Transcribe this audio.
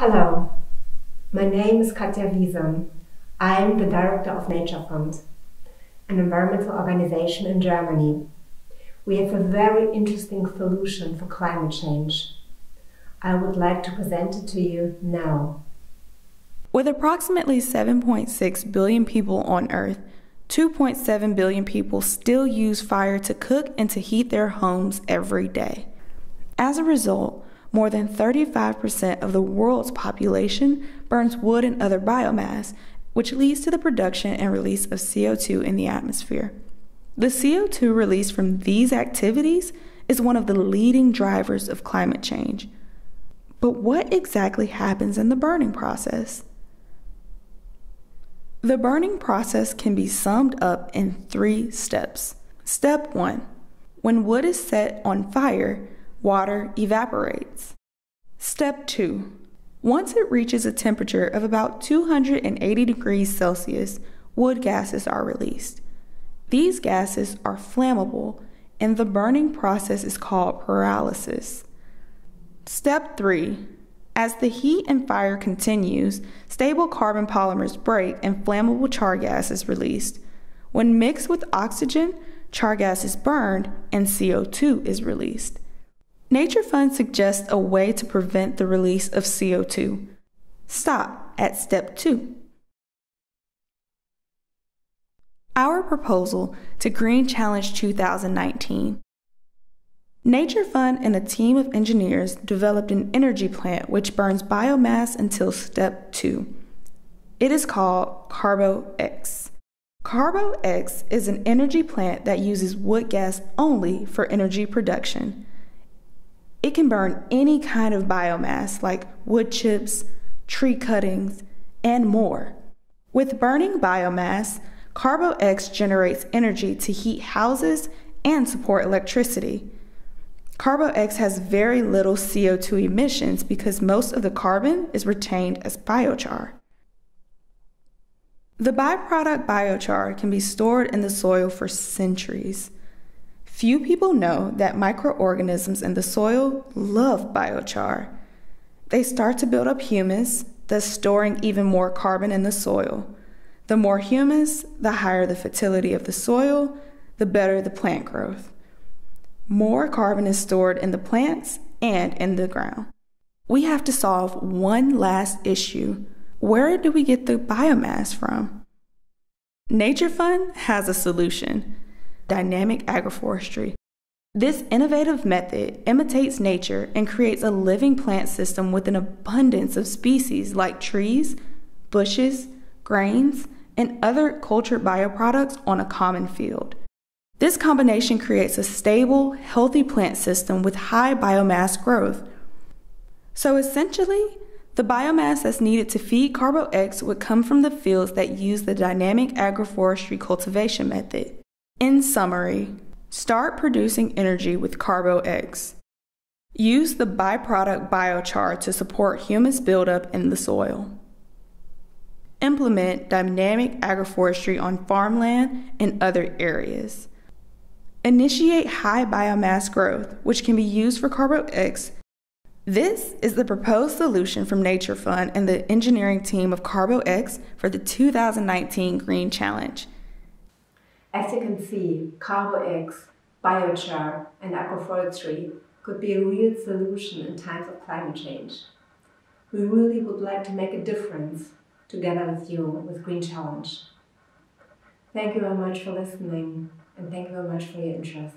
Hello, my name is Katja Wiese. I am the director of Naturefund, an environmental organization in Germany. We have a very interesting solution for climate change. I would like to present it to you now. With approximately 7.6 billion people on Earth, 2.7 billion people still use fire to cook and to heat their homes every day. As a result, more than 35% of the world's population burns wood and other biomass, which leads to the production and release of CO2 in the atmosphere. The CO2 released from these activities is one of the leading drivers of climate change. But what exactly happens in the burning process? The burning process can be summed up in 3 steps. Step 1. When wood is set on fire, water evaporates. Step 2. Once it reaches a temperature of about 280 degrees Celsius, wood gases are released. These gases are flammable, and the burning process is called pyrolysis. Step 3. As the heat and fire continues, stable carbon polymers break and flammable char gas is released. When mixed with oxygen, char gas is burned and CO2 is released. Naturefund suggests a way to prevent the release of CO2. Stop at step 2. Our proposal to Green Challenge 2019. Naturefund and a team of engineers developed an energy plant which burns biomass until step 2. It is called CarboX. CarboX is an energy plant that uses wood gas only for energy production. It can burn any kind of biomass like wood chips, tree cuttings, and more. With burning biomass, CarboX generates energy to heat houses and support electricity. CarboX has very little CO2 emissions because most of the carbon is retained as biochar. The byproduct biochar can be stored in the soil for centuries. Few people know that microorganisms in the soil love biochar. They start to build up humus, thus storing even more carbon in the soil. The more humus, the higher the fertility of the soil, the better the plant growth. More carbon is stored in the plants and in the ground. We have to solve one last issue. Where do we get the biomass from? Naturefund has a solution: dynamic agroforestry. This innovative method imitates nature and creates a living plant system with an abundance of species like trees, bushes, grains, and other cultured bioproducts on a common field. This combination creates a stable, healthy plant system with high biomass growth. So essentially, the biomass that's needed to feed CarboX would come from the fields that use the dynamic agroforestry cultivation method. In summary, start producing energy with CarboX. Use the byproduct biochar to support humus buildup in the soil. Implement dynamic agroforestry on farmland and other areas. Initiate high biomass growth, which can be used for CarboX. This is the proposed solution from Naturefund and the engineering team of CarboX for the 2019 Green Challenge. As you can see, CarboX, biochar, and agroforestry could be a real solution in times of climate change. We really would like to make a difference together with you with Green Challenge. Thank you very much for listening, and thank you very much for your interest.